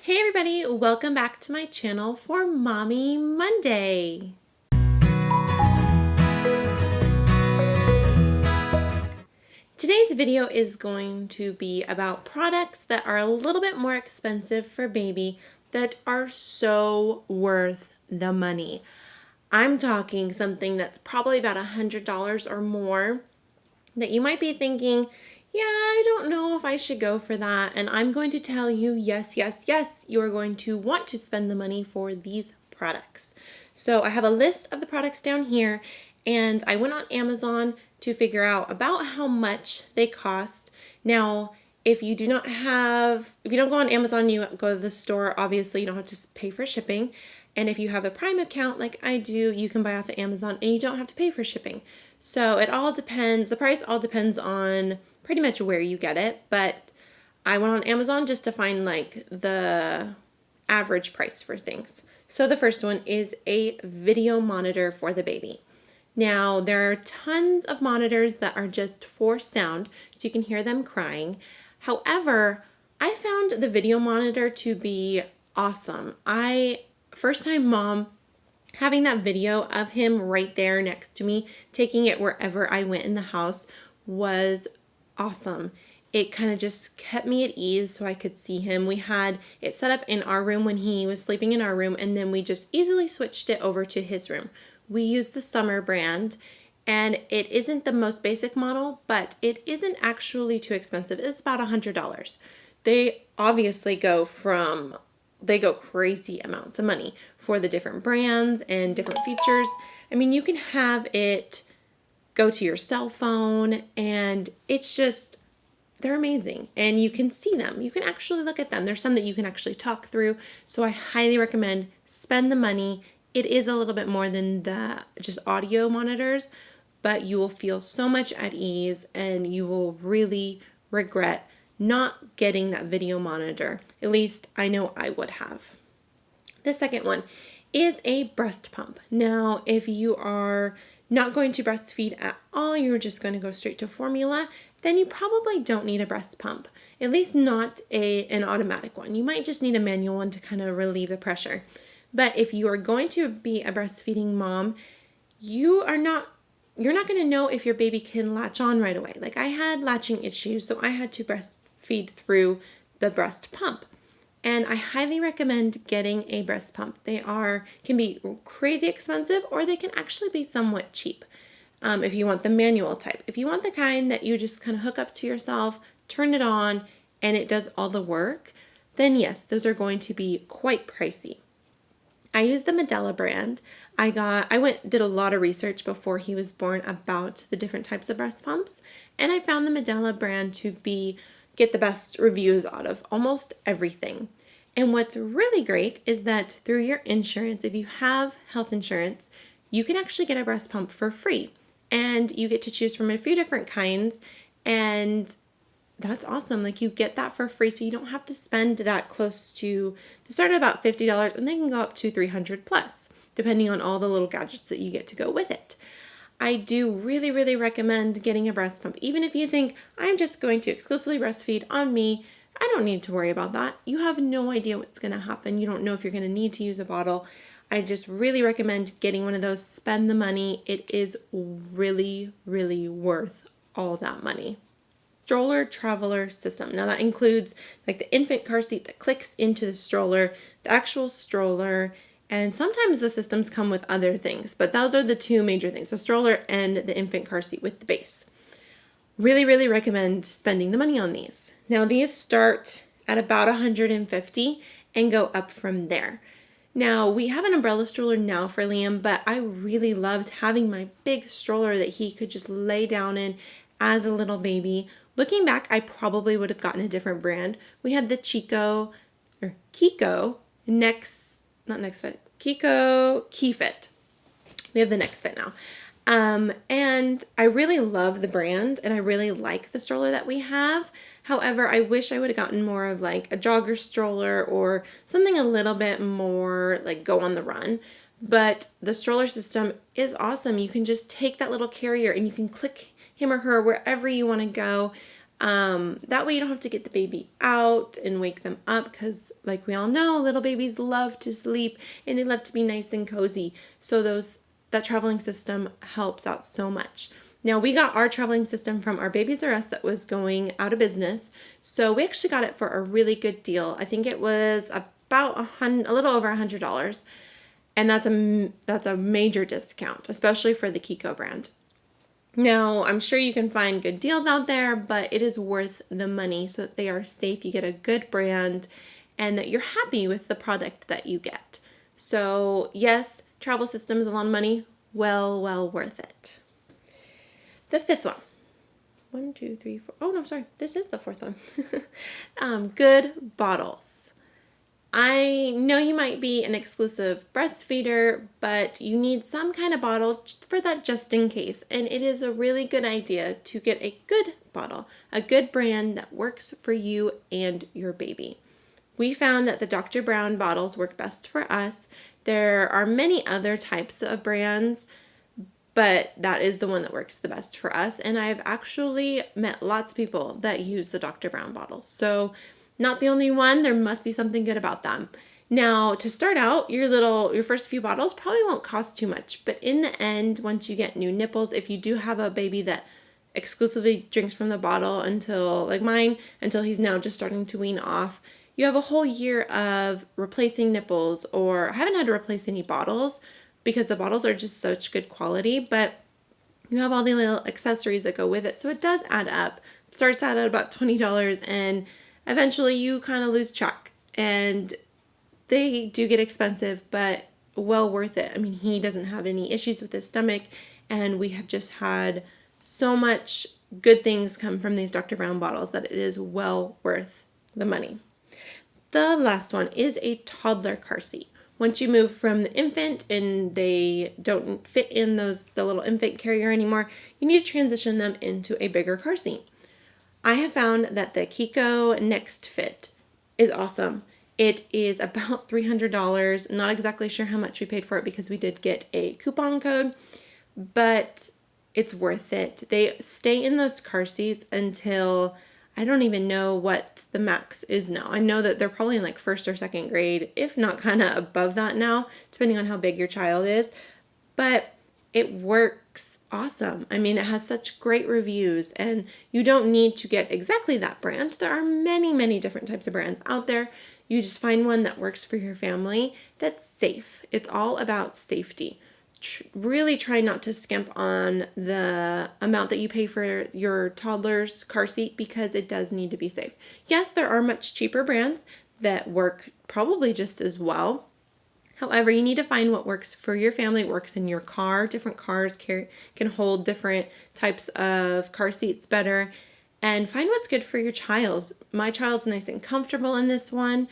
Hey everybody, welcome back to my channel for Mommy Monday. Today's video is going to be about products that are a little bit more expensive for baby that are so worth the money. I'm talking something that's probably about $100 or more that you might be thinking, yeah, I don't know if I should go for that. And I'm going to tell you, yes, you are going to want to spend the money for these products. So I have a list of the products down here, and I went on Amazon to figure out about how much they cost. Now, if you don't go on Amazon, you go to the store, obviously you don't have to pay for shipping. And if you have a Prime account like I do, you can buy off of Amazon and you don't have to pay for shipping. So it all depends. The price all depends on pretty much where you get it. But I went on Amazon just to find like the average price for things. So the first one is a video monitor for the baby. Now, there are tons of monitors that are just for sound, so you can hear them crying. However, I found the video monitor to be awesome. First time mom, having that video of him right there next to me, taking it wherever I went in the house was awesome. It kind of just kept me at ease so I could see him. We had it set up in our room when he was sleeping in our room, and then we just easily switched it over to his room. We use the Summer brand, and it isn't the most basic model, but it isn't actually too expensive. It's about $100. They obviously go crazy amounts of money for the different brands and different features. I mean, you can have it go to your cell phone, and they're amazing, and you can see them. You can actually look at them. There's some that you can actually talk through, so I highly recommend spend the money. It is a little bit more than the just audio monitors, but you will feel so much at ease, and you will really regret not getting that video monitor. At least I know I would have. The second one is a breast pump. Now, if you are not going to breastfeed at all, you're just going to go straight to formula, then you probably don't need a breast pump. At least not an automatic one. You might just need a manual one to kind of relieve the pressure. But if you are going to be a breastfeeding mom, you're not going to know if your baby can latch on right away. Like, I had latching issues, so I had to breastfeed through the breast pump. And I highly recommend getting a breast pump. They can be crazy expensive, or they can actually be somewhat cheap if you want the manual type. If you want the kind that you just kind of hook up to yourself, turn it on, and it does all the work, then yes, those are going to be quite pricey. I use the Medela brand. Did a lot of research before he was born about the different types of breast pumps, and I found the Medela brand to get the best reviews out of almost everything. And what's really great is that through your insurance, if you have health insurance, you can actually get a breast pump for free, and you get to choose from a few different kinds, and that's awesome. Like, you get that for free, so you don't have to spend that close to, they start at about $50, and they can go up to $300 plus, depending on all the little gadgets that you get to go with it. I do really, really recommend getting a breast pump. Even if you think, I'm just going to exclusively breastfeed on me, I don't need to worry about that. You have no idea what's going to happen. You don't know if you're going to need to use a bottle. I just really recommend getting one of those. Spend the money. It is really, really worth all that money. Stroller traveler system. Now that includes like the infant car seat that clicks into the stroller, the actual stroller, and sometimes the systems come with other things, but those are the two major things, the stroller and the infant car seat with the base. Really, really recommend spending the money on these. Now, these start at about $150 and go up from there. Now, we have an umbrella stroller now for Liam, but I really loved having my big stroller that he could just lay down in as a little baby. Looking back, I probably would have gotten a different brand. We had the Kiko Keyfit. We have the Next Fit now. And I really love the brand, and I really like the stroller that we have. However, I wish I would have gotten more of like a jogger stroller or something a little bit more like go on the run. But the stroller system is awesome. You can just take that little carrier and you can click him or her wherever you want to go. That way you don't have to get the baby out and wake them up, because like we all know, little babies love to sleep and they love to be nice and cozy. So that traveling system helps out so much. Now, we got our traveling system from our Babies R Us that was going out of business. So we actually got it for a really good deal. I think it was about a little over $100. And that's a major discount, especially for the Kiko brand. Now, I'm sure you can find good deals out there, but it is worth the money so that they are safe, you get a good brand, and that you're happy with the product that you get. So yes, travel system is a lot of money, well worth it. The fifth one. 1, 2, 3, 4. Oh no, sorry. This is the fourth one. Good bottles. I know you might be an exclusive breastfeeder, but you need some kind of bottle for that just in case. And it is a really good idea to get a good bottle, a good brand that works for you and your baby. We found that the Dr. Brown bottles work best for us. There are many other types of brands, but that is the one that works the best for us. And I've actually met lots of people that use the Dr. Brown bottles. So not the only one, there must be something good about them. Now, to start out, your first few bottles probably won't cost too much, but in the end, once you get new nipples, if you do have a baby that exclusively drinks from the bottle until, like mine, until he's now just starting to wean off, you have a whole year of replacing nipples, or I haven't had to replace any bottles because the bottles are just such good quality, but you have all the little accessories that go with it. So it does add up. It starts out at about $20 and eventually you kind of lose track, and they do get expensive, but well worth it. I mean, he doesn't have any issues with his stomach, and we have just had so much good things come from these Dr. Brown bottles that it is well worth the money. The last one is a toddler car seat. Once you move from the infant and they don't fit in the little infant carrier anymore, you need to transition them into a bigger car seat. I have found that the Kiko Next Fit is awesome. It is about $300. Not exactly sure how much we paid for it because we did get a coupon code, but it's worth it. They stay in those car seats until, I don't even know what the max is now. I know that they're probably in like first or second grade, if not kind of above that now, depending on how big your child is. But it works awesome. I mean, it has such great reviews, and you don't need to get exactly that brand. There are many different types of brands out there. You just find one that works for your family that's safe. It's all about safety. Really try not to skimp on the amount that you pay for your toddler's car seat, because it does need to be safe. Yes, there are much cheaper brands that work probably just as well. However, you need to find what works for your family, works in your car. Different cars can hold different types of car seats better. And find what's good for your child. My child's nice and comfortable in this one.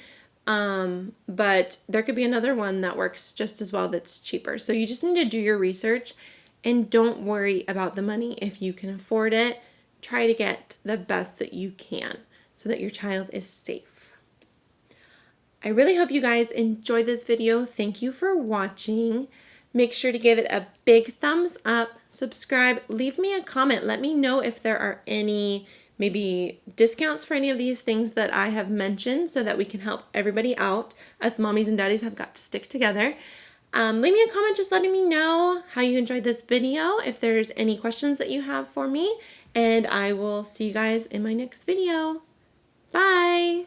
But there could be another one that works just as well that's cheaper. So you just need to do your research, and don't worry about the money. If you can afford it, try to get the best that you can so that your child is safe. I really hope you guys enjoyed this video. Thank you for watching. Make sure to give it a big thumbs up, subscribe, leave me a comment. Let me know if there are any maybe discounts for any of these things that I have mentioned, so that we can help everybody out. Us mommies and daddies have got to stick together. Leave me a comment just letting me know how you enjoyed this video, if there's any questions that you have for me, and I will see you guys in my next video. Bye!